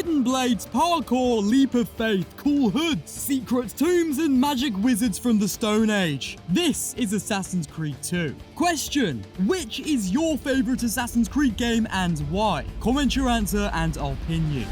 hidden blades, parkour, leap of faith, cool hoods, secret tombs, and magic wizards from the Stone Age. This is Assassin's Creed 2. Question: which is your favourite Assassin's Creed game and why? Comment your answer and I'll pin you.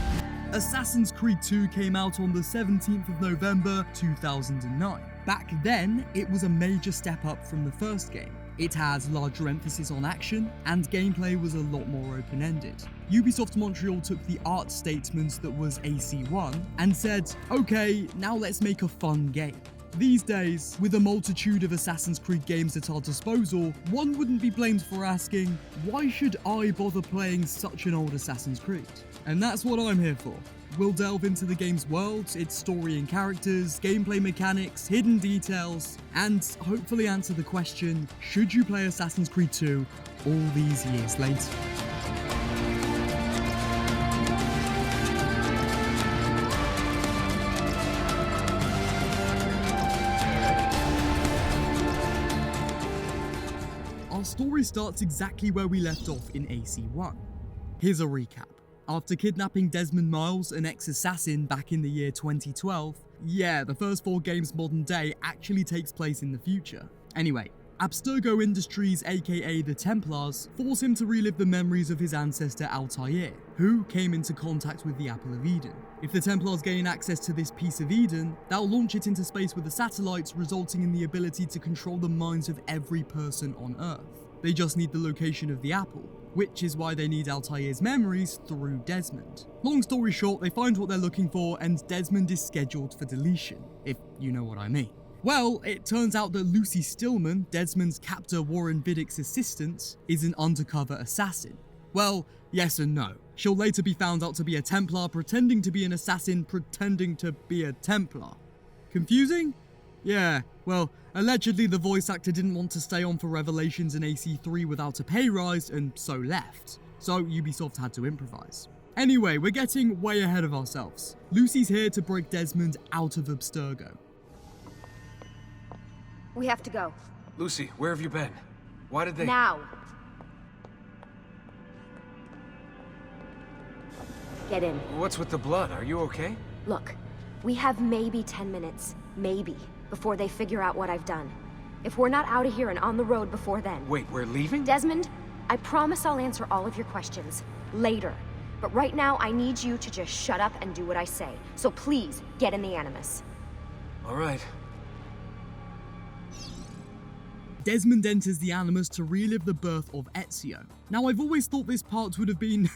Assassin's Creed 2 came out on the 17th of November 2009. Back then, it was a major step up from the first game. It has larger emphasis on action, and gameplay was a lot more open-ended. Ubisoft Montreal took the art statement that was AC1 and said, okay, now let's make a fun game. These days, with a multitude of Assassin's Creed games at our disposal, one wouldn't be blamed for asking, why should I bother playing such an old Assassin's Creed? And that's what I'm here for. We'll delve into the game's world, its story and characters, gameplay mechanics, hidden details, and hopefully answer the question, should you play Assassin's Creed 2 all these years later? Our story starts exactly where we left off in AC1. Here's a recap. After kidnapping Desmond Miles, an ex-assassin, back in the year 2012, yeah, the first 4 games modern day actually takes place in the future. Anyway, Abstergo Industries, aka the Templars, force him to relive the memories of his ancestor Altair, who came into contact with the Apple of Eden. If the Templars gain access to this piece of Eden, they'll launch it into space with the satellites, resulting in the ability to control the minds of every person on Earth. They just need the location of the apple, which is why they need Altair's memories through Desmond. Long story short, they find what they're looking for and Desmond is scheduled for deletion, if you know what I mean. Well, it turns out that Lucy Stillman, Desmond's captor Warren Viddick's assistant, is an undercover assassin. Well, yes and no. She'll later be found out to be a Templar pretending to be an assassin pretending to be a Templar. Confusing? Yeah, well, allegedly the voice actor didn't want to stay on for Revelations in AC3 without a pay rise and so left. So Ubisoft had to improvise. Anyway, we're getting way ahead of ourselves. Lucy's here to break Desmond out of Abstergo. We have to go. Lucy, where have you been? Why did they— Now! Get in. What's with the blood? Are you okay? Look, we have maybe 10 minutes. Maybe. Before they figure out what I've done. If we're not out of here and on the road before then. Wait, we're leaving? Desmond, I promise I'll answer all of your questions. Later. But right now, I need you to just shut up and do what I say. So please, get in the Animus. All right. Desmond enters the Animus to relive the birth of Ezio. Now, I've always thought this part would have been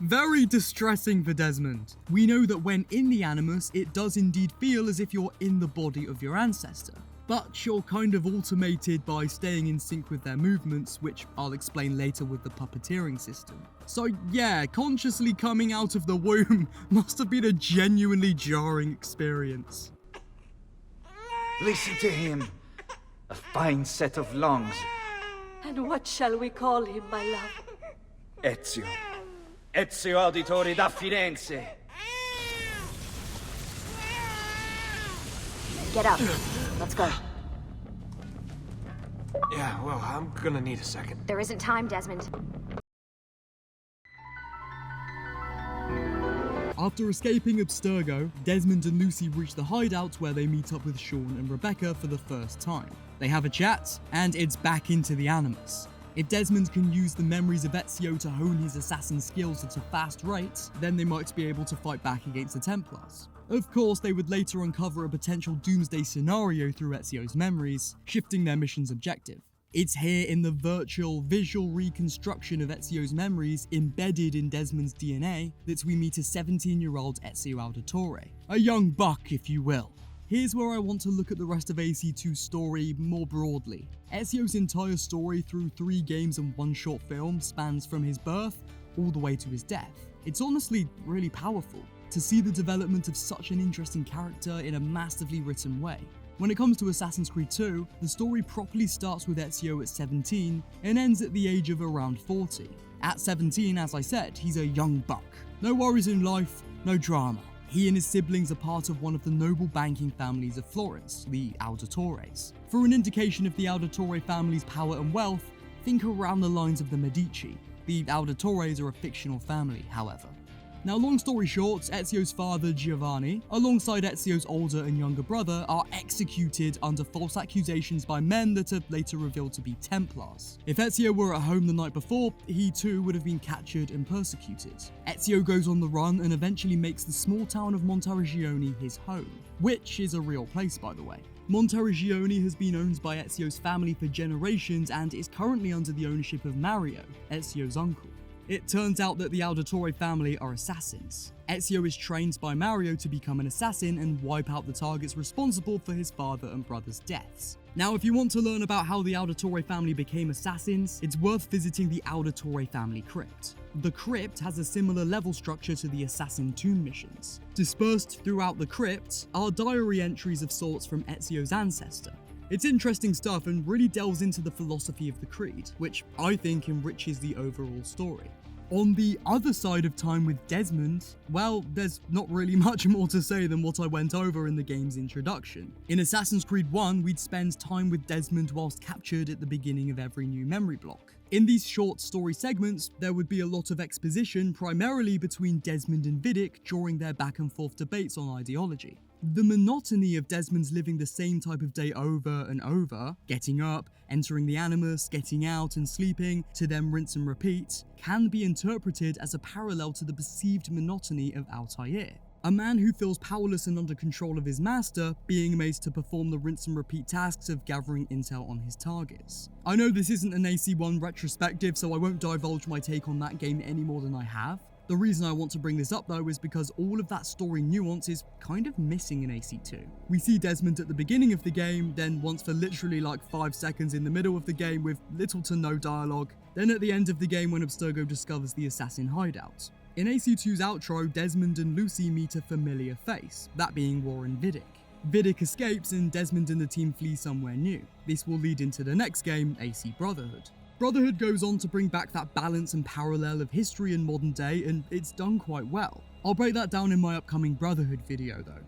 very distressing for Desmond. We know that when in the Animus, it does indeed feel as if you're in the body of your ancestor. But you're kind of automated by staying in sync with their movements, which I'll explain later with the puppeteering system. So yeah, consciously coming out of the womb must have been a genuinely jarring experience. Listen to him. A fine set of lungs. And what shall we call him, my love? Ezio. Ezio Auditore da Firenze. Get up. Let's go. Yeah, well, I'm gonna need a second. There isn't time, Desmond. After escaping Abstergo, Desmond and Lucy reach the hideout where they meet up with Sean and Rebecca for the first time. They have a chat, and it's back into the Animus. If Desmond can use the memories of Ezio to hone his assassin skills at a fast rate, then they might be able to fight back against the Templars. Of course, they would later uncover a potential doomsday scenario through Ezio's memories, shifting their mission's objective. It's here in the virtual visual reconstruction of Ezio's memories embedded in Desmond's DNA that we meet a 17-year-old Ezio Auditore. A young buck, if you will. Here's where I want to look at the rest of AC2 Story more broadly. Ezio's entire story through 3 games and 1 short film spans from his birth all the way to his death. It's honestly really powerful to see the development of such an interesting character in a masterfully written way. When it comes to Assassin's Creed 2, the story properly starts with Ezio at 17 and ends at the age of around 40. At 17, as I said, he's a young buck. No worries in life, no drama. He and his siblings are part of one of the noble banking families of Florence, the Auditores. For an indication of the Auditore family's power and wealth, think around the lines of the Medici. The Auditores are a fictional family, however. Now, long story short, Ezio's father, Giovanni, alongside Ezio's older and younger brother, are executed under false accusations by men that are later revealed to be Templars. If Ezio were at home the night before, he too would have been captured and persecuted. Ezio goes on the run and eventually makes the small town of Monteriggioni his home, which is a real place, by the way. Monteriggioni has been owned by Ezio's family for generations and is currently under the ownership of Mario, Ezio's uncle. It turns out that the Auditore family are assassins. Ezio is trained by Mario to become an assassin and wipe out the targets responsible for his father and brother's deaths. Now, if you want to learn about how the Auditore family became assassins, it's worth visiting the Auditore family crypt. The crypt has a similar level structure to the assassin tomb missions. Dispersed throughout the crypt are diary entries of sorts from Ezio's ancestor. It's interesting stuff and really delves into the philosophy of the Creed, which I think enriches the overall story. On the other side of time with Desmond, well, there's not really much more to say than what I went over in the game's introduction. In Assassin's Creed 1, we'd spend time with Desmond whilst captured at the beginning of every new memory block. In these short story segments, there would be a lot of exposition primarily between Desmond and Vidic during their back and forth debates on ideology. The monotony of Desmond's living the same type of day over and over, getting up, entering the Animus, getting out and sleeping, to then rinse and repeat, can be interpreted as a parallel to the perceived monotony of Altair. A man who feels powerless and under control of his master, being made to perform the rinse and repeat tasks of gathering intel on his targets. I know this isn't an AC1 retrospective, so I won't divulge my take on that game any more than I have. The reason I want to bring this up though is because all of that story nuance is kind of missing in AC2. We see Desmond at the beginning of the game, then once for literally like 5 seconds in the middle of the game with little to no dialogue, then at the end of the game when Abstergo discovers the assassin hideout. In AC2's outro, Desmond and Lucy meet a familiar face, that being Warren Vidic. Vidic escapes and Desmond and the team flee somewhere new. This will lead into the next game, AC Brotherhood. Brotherhood goes on to bring back that balance and parallel of history and modern day, and it's done quite well. I'll break that down in my upcoming Brotherhood video though.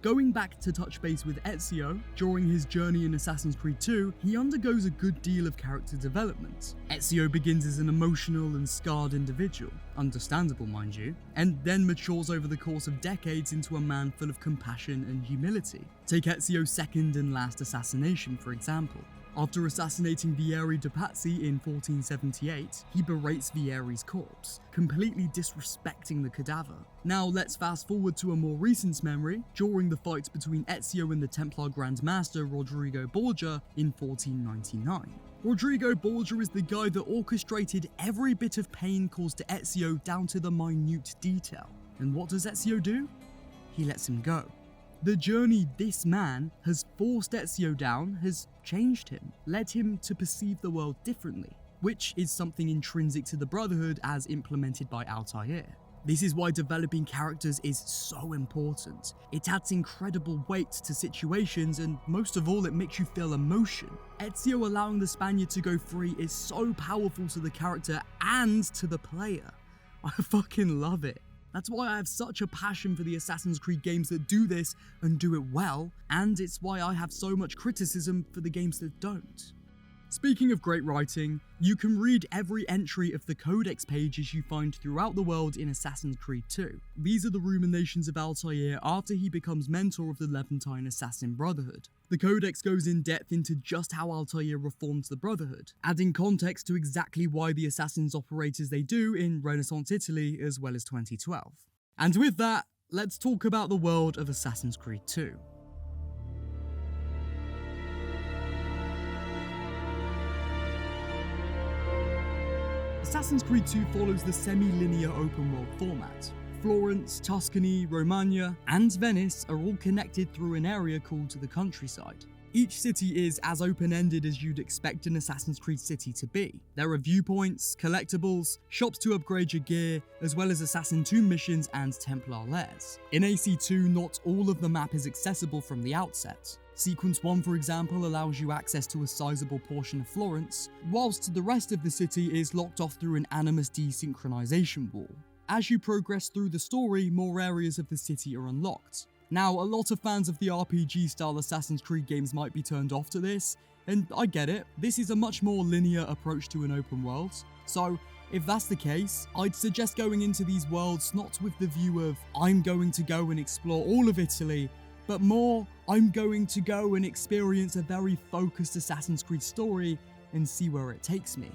Going back to touch base with Ezio, during his journey in Assassin's Creed 2, he undergoes a good deal of character development. Ezio begins as an emotional and scarred individual, understandable mind you, and then matures over the course of decades into a man full of compassion and humility. Take Ezio's second and last assassination for example. After assassinating Vieri de Pazzi in 1478, he berates Vieri's corpse, completely disrespecting the cadaver. Now let's fast forward to a more recent memory, during the fight between Ezio and the Templar Grand Master Rodrigo Borgia in 1499. Rodrigo Borgia is the guy that orchestrated every bit of pain caused to Ezio down to the minute detail. And what does Ezio do? He lets him go. The journey this man has forced Ezio down has changed him, led him to perceive the world differently, which is something intrinsic to the Brotherhood as implemented by Altair. This is why developing characters is so important. It adds incredible weight to situations and most of all it makes you feel emotion. Ezio allowing the Spaniard to go free is so powerful to the character and to the player. I fucking love it. That's why I have such a passion for the Assassin's Creed games that do this and do it well, and it's why I have so much criticism for the games that don't. Speaking of great writing, you can read every entry of the Codex pages you find throughout the world in Assassin's Creed 2. These are the ruminations of Altair after he becomes mentor of the Levantine Assassin Brotherhood. The Codex goes in depth into just how Altair reformed the Brotherhood, adding context to exactly why the assassins operate as they do in Renaissance Italy as well as 2012. And with that, let's talk about the world of Assassin's Creed 2. Assassin's Creed 2 follows the semi-linear open-world format. Florence, Tuscany, Romagna, and Venice are all connected through an area called the countryside. Each city is as open-ended as you'd expect an Assassin's Creed city to be. There are viewpoints, collectibles, shops to upgrade your gear, as well as Assassin tomb missions and Templar Lairs. In AC2, not all of the map is accessible from the outset. Sequence 1, for example, allows you access to a sizable portion of Florence, whilst the rest of the city is locked off through an Animus desynchronization wall. As you progress through the story, more areas of the city are unlocked. Now, a lot of fans of the RPG-style Assassin's Creed games might be turned off to this, and I get it, this is a much more linear approach to an open world, so If that's the case, I'd suggest going into these worlds not with the view of, I'm going to go and explore all of Italy, but more, I'm going to go and experience a very focused Assassin's Creed story and see where it takes me.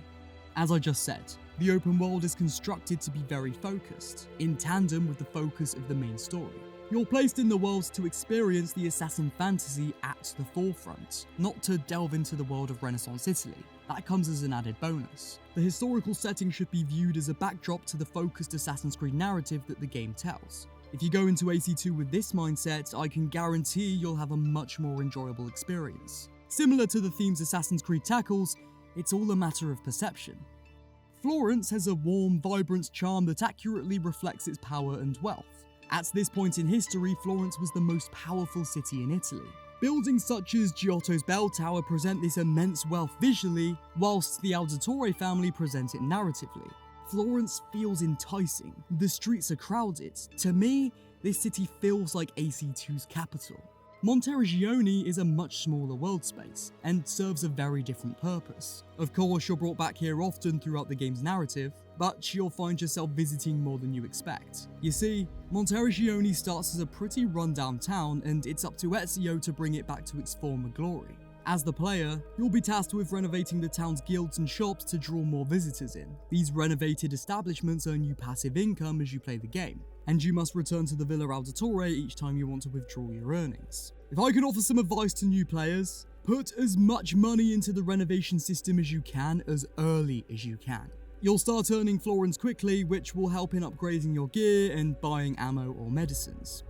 As I just said, the open world is constructed to be very focused, in tandem with the focus of the main story. You're placed in the world to experience the assassin fantasy at the forefront, not to delve into the world of Renaissance Italy. That comes as an added bonus. The historical setting should be viewed as a backdrop to the focused Assassin's Creed narrative that the game tells. If you go into AC2 with this mindset, I can guarantee you'll have a much more enjoyable experience. Similar to the themes Assassin's Creed tackles, it's all a matter of perception. Florence has a warm, vibrant charm that accurately reflects its power and wealth. At this point in history, Florence was the most powerful city in Italy. Buildings such as Giotto's Bell Tower present this immense wealth visually, whilst the Auditore family present it narratively. Florence feels enticing, the streets are crowded. To me, this city feels like AC2's capital. Monteriggioni is a much smaller world space, and serves a very different purpose. Of course, you're brought back here often throughout the game's narrative, but you'll find yourself visiting more than you expect. You see, Monteriggioni starts as a pretty run-down town, and it's up to Ezio to bring it back to its former glory. As the player, you'll be tasked with renovating the town's guilds and shops to draw more visitors in. These renovated establishments earn you passive income as you play the game, and you must return to the Villa Auditore each time you want to withdraw your earnings. If I can offer some advice to new players, put as much money into the renovation system as you can as early as you can. You'll start earning florins quickly, which will help in upgrading your gear and buying ammo or medicines.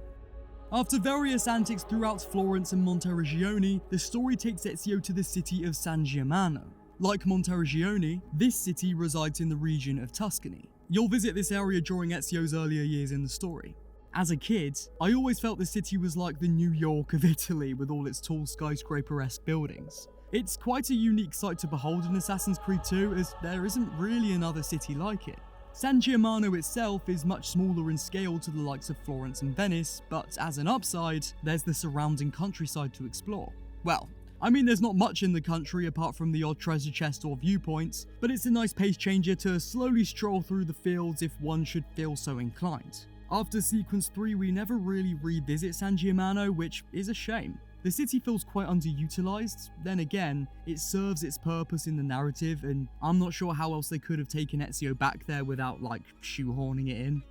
After various antics throughout Florence and Monteriggioni, the story takes Ezio to the city of San Germano. Like Monteriggioni, this city resides in the region of Tuscany. You'll visit this area during Ezio's earlier years in the story. As a kid, I always felt the city was like the New York of Italy with all its tall skyscraper-esque buildings. It's quite a unique sight to behold in Assassin's Creed 2, as there isn't really another city like it. San Germano itself is much smaller in scale to the likes of Florence and Venice, but as an upside, there's the surrounding countryside to explore. Well, I mean, there's not much in the country apart from the odd treasure chest or viewpoints, but it's a nice pace changer to slowly stroll through the fields if one should feel so inclined. After Sequence 3, we never really revisit San Germano, which is a shame. The city feels quite underutilized, then again, it serves its purpose in the narrative, and I'm not sure how else they could have taken Ezio back there without, shoehorning it in.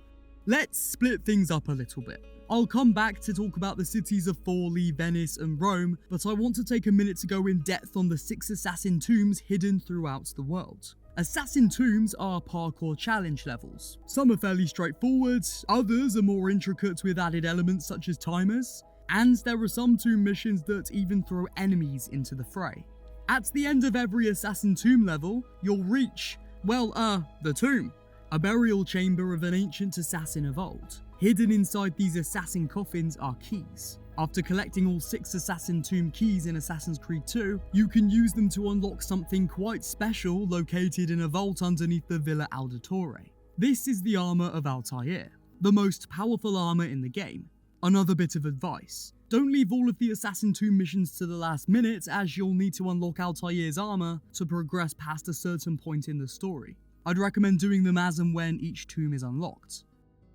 Let's split things up a little bit. I'll come back to talk about the cities of Forlì, Venice, and Rome, but I want to take a minute to go in depth on the 6 assassin tombs hidden throughout the world. Assassin tombs are parkour challenge levels. Some are fairly straightforward, others are more intricate with added elements such as timers, and there are some tomb missions that even throw enemies into the fray. At the end of every assassin tomb level, you'll reach, the tomb, a burial chamber of an ancient assassin of old. Hidden inside these assassin coffins are keys. After collecting all 6 assassin tomb keys in Assassin's Creed 2, you can use them to unlock something quite special located in a vault underneath the Villa Auditore. This is the armor of Altair, the most powerful armor in the game. Another bit of advice: don't leave all of the assassin tomb missions to the last minute, as you'll need to unlock Altair's armor to progress past a certain point in the story. I'd recommend doing them as and when each tomb is unlocked.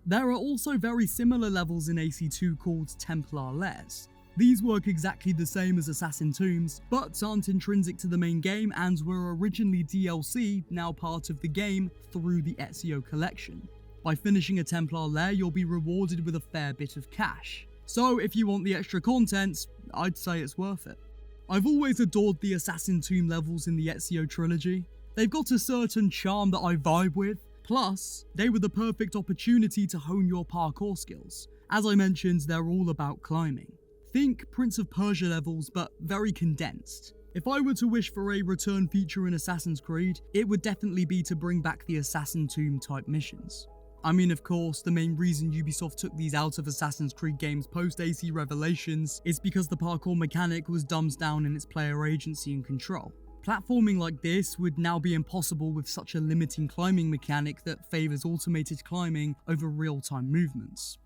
There are also very similar levels in AC2 called Templar Lairs. These work exactly the same as assassin tombs, but aren't intrinsic to the main game and were originally DLC, now part of the game, through the Ezio collection. By finishing a Templar Lair, you'll be rewarded with a fair bit of cash. So if you want the extra content, I'd say it's worth it. I've always adored the assassin tomb levels in the Ezio trilogy. They've got a certain charm that I vibe with, plus they were the perfect opportunity to hone your parkour skills. As I mentioned, they're all about climbing. Think Prince of Persia levels, but very condensed. If I were to wish for a return feature in Assassin's Creed, it would definitely be to bring back the assassin tomb type missions. I mean, of course, the main reason Ubisoft took these out of Assassin's Creed games post-AC Revelations is because the parkour mechanic was dumbed down in its player agency and control. Platforming like this would now be impossible with such a limiting climbing mechanic that favours automated climbing over real-time movements.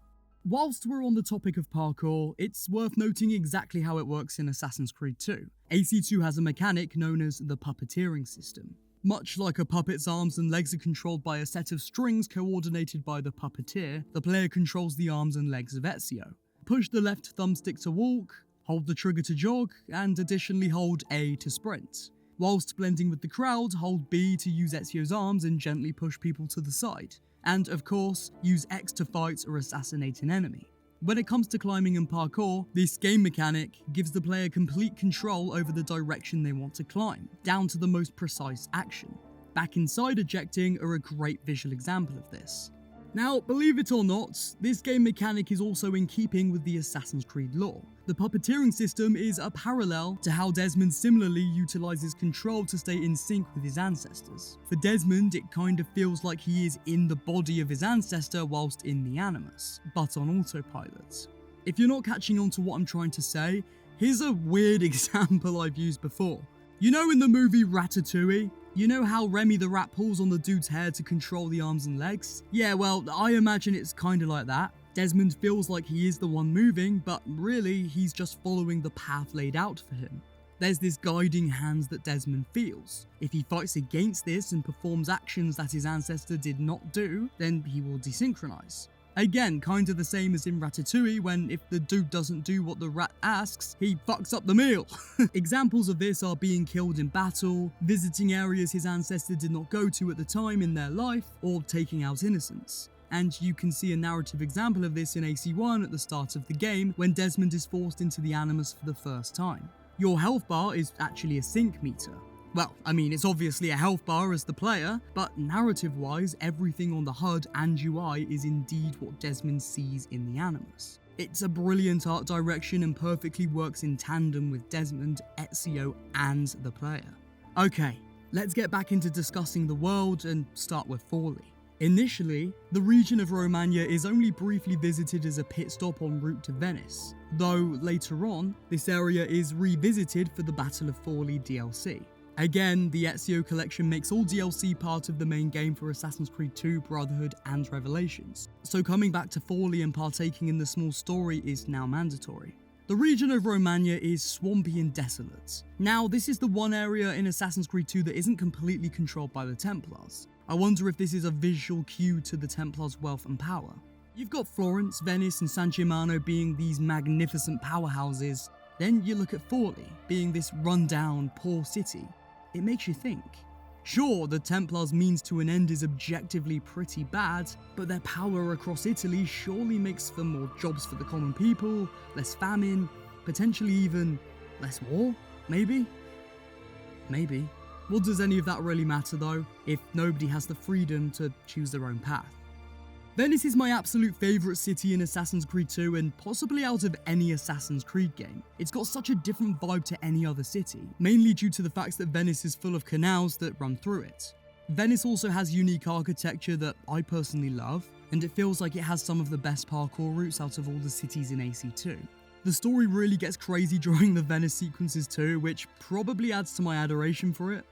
Whilst we're on the topic of parkour, it's worth noting exactly how it works in Assassin's Creed 2. AC2 has a mechanic known as the Puppeteering system. Much like a puppet's arms and legs are controlled by a set of strings coordinated by the puppeteer, the player controls the arms and legs of Ezio. Push the left thumbstick to walk, hold the trigger to jog, and additionally hold A to sprint. Whilst blending with the crowd, hold B to use Ezio's arms and gently push people to the side. And of course, use X to fight or assassinate an enemy. When it comes to climbing and parkour, this game mechanic gives the player complete control over the direction they want to climb, down to the most precise action. Back inside ejecting are a great visual example of this. Now, believe it or not, this game mechanic is also in keeping with the Assassin's Creed lore. The puppeteering system is a parallel to how Desmond similarly utilizes control to stay in sync with his ancestors. For Desmond, it kind of feels like he is in the body of his ancestor whilst in the animus, but on autopilot. If you're not catching on to what I'm trying to say, here's a weird example I've used before. You know in the movie Ratatouille? You know how Remy the rat pulls on the dude's hair to control the arms and legs? Yeah, well, I imagine it's kinda like that. Desmond feels like he is the one moving, but really, he's just following the path laid out for him. There's this guiding hand that Desmond feels. If he fights against this and performs actions that his ancestor did not do, then he will desynchronize. Again, kind of the same as in Ratatouille, when if the dude doesn't do what the rat asks, he fucks up the meal. Examples of this are being killed in battle, visiting areas his ancestor did not go to at the time in their life, or taking out innocents. And you can see a narrative example of this in AC1 at the start of the game, when Desmond is forced into the Animus for the first time. Your health bar is actually a sync meter. Well, I mean, it's obviously a health bar as the player, but narrative-wise, everything on the HUD and UI is indeed what Desmond sees in the Animus. It's a brilliant art direction and perfectly works in tandem with Desmond, Ezio, and the player. Okay, let's get back into discussing the world and start with Forli. Initially, the region of Romagna is only briefly visited as a pit stop en route to Venice, though later on, this area is revisited for the Battle of Forli DLC. Again, the Ezio collection makes all DLC part of the main game for Assassin's Creed 2, Brotherhood, and Revelations, so coming back to Forli and partaking in the small story is now mandatory. The region of Romagna is swampy and desolate. Now, this is the one area in Assassin's Creed 2 that isn't completely controlled by the Templars. I wonder if this is a visual cue to the Templars' wealth and power. You've got Florence, Venice, and San Gimignano being these magnificent powerhouses, then you look at Forli being this run-down, poor city. It makes you think. Sure, the Templars' means to an end is objectively pretty bad, but their power across Italy surely makes for more jobs for the common people, less famine, potentially even less war? Maybe? Maybe. What does any of that really matter though, if nobody has the freedom to choose their own path? Venice is my absolute favourite city in Assassin's Creed 2 and possibly out of any Assassin's Creed game. It's got such a different vibe to any other city, mainly due to the fact that Venice is full of canals that run through it. Venice also has unique architecture that I personally love, and it feels like it has some of the best parkour routes out of all the cities in AC2. The story really gets crazy during the Venice sequences too, which probably adds to my adoration for it.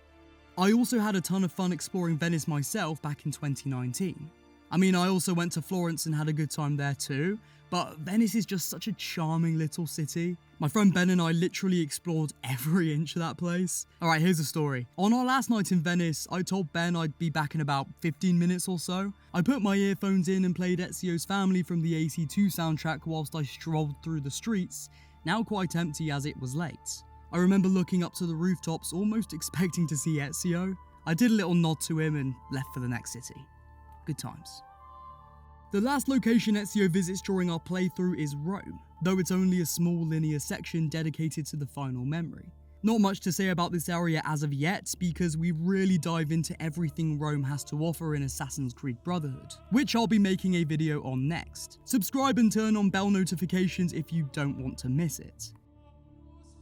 I also had a ton of fun exploring Venice myself back in 2019. I mean, I also went to Florence and had a good time there too, but Venice is just such a charming little city. My friend Ben and I literally explored every inch of that place. Alright, here's the story. On our last night in Venice, I told Ben I'd be back in about 15 minutes or so. I put my earphones in and played Ezio's Family from the AC2 soundtrack whilst I strolled through the streets, now quite empty as it was late. I remember looking up to the rooftops, almost expecting to see Ezio. I did a little nod to him and left for the next city. Good times. The last location Ezio visits during our playthrough is Rome, though it's only a small linear section dedicated to the final memory. Not much to say about this area as of yet, because we really dive into everything Rome has to offer in Assassin's Creed Brotherhood, which I'll be making a video on next. Subscribe and turn on bell notifications if you don't want to miss it.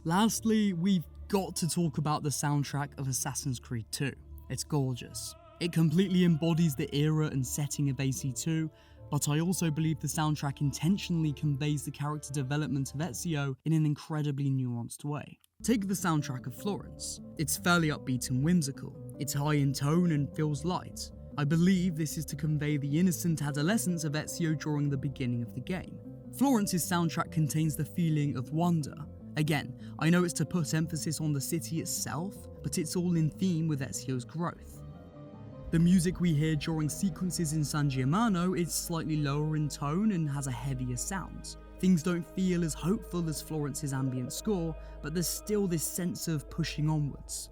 Lastly, we've got to talk about the soundtrack of Assassin's Creed 2. It's gorgeous. It completely embodies the era and setting of AC2, but I also believe the soundtrack intentionally conveys the character development of Ezio in an incredibly nuanced way. Take the soundtrack of Florence. It's fairly upbeat and whimsical. It's high in tone and feels light. I believe this is to convey the innocent adolescence of Ezio during the beginning of the game. Florence's soundtrack contains the feeling of wonder, Again, I know it's to put emphasis on the city itself, but it's all in theme with Ezio's growth. The music we hear during sequences in San Giammano is slightly lower in tone and has a heavier sound. Things don't feel as hopeful as Florence's ambient score, but there's still this sense of pushing onwards.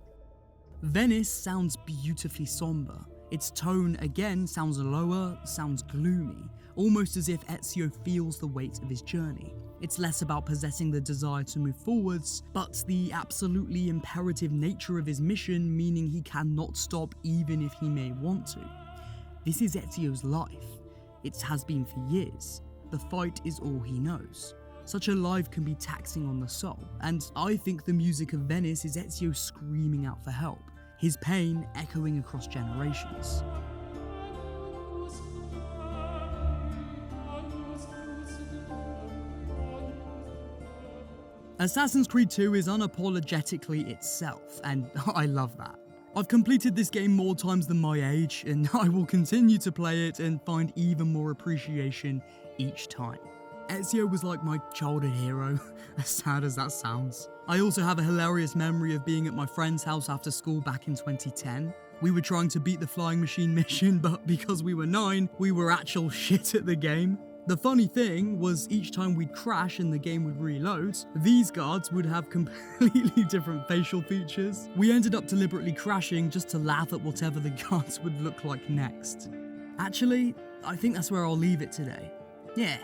Venice sounds beautifully somber. Its tone, again, sounds lower, sounds gloomy, almost as if Ezio feels the weight of his journey. It's less about possessing the desire to move forwards, but the absolutely imperative nature of his mission, meaning he cannot stop even if he may want to. This is Ezio's life. It has been for years. The fight is all he knows. Such a life can be taxing on the soul, and I think the music of Venice is Ezio screaming out for help, his pain echoing across generations. Assassin's Creed 2 is unapologetically itself, and I love that. I've completed this game more times than my age, and I will continue to play it and find even more appreciation each time. Ezio was like my childhood hero, as sad as that sounds. I also have a hilarious memory of being at my friend's house after school back in 2010. We were trying to beat the flying machine mission, but because we were 9, we were actual shit at the game. The funny thing was, each time we'd crash and the game would reload, these guards would have completely different facial features. We ended up deliberately crashing just to laugh at whatever the guards would look like next. Actually, I think that's where I'll leave it today. Yeah,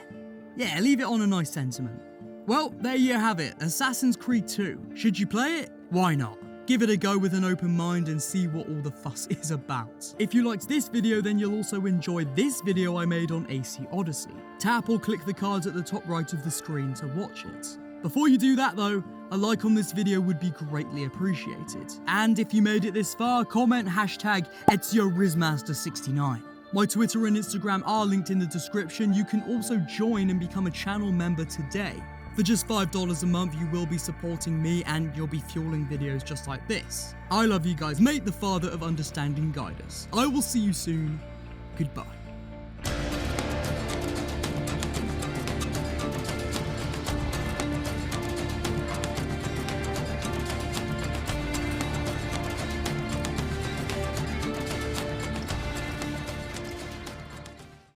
leave it on a nice sentiment. Well, there you have it, Assassin's Creed 2. Should you play it? Why not? Give it a go with an open mind and see what all the fuss is about. If you liked this video, then you'll also enjoy this video I made on AC Odyssey. Tap or click the cards at the top right of the screen to watch it. Before you do that though, a like on this video would be greatly appreciated. And if you made it this far, comment hashtag EzioRizMaster69. My Twitter and Instagram are linked in the description. You can also join and become a channel member today. For just $5 a month, you will be supporting me and you'll be fueling videos just like this. I love you guys. May the Father of Understanding guide us. I will see you soon. Goodbye.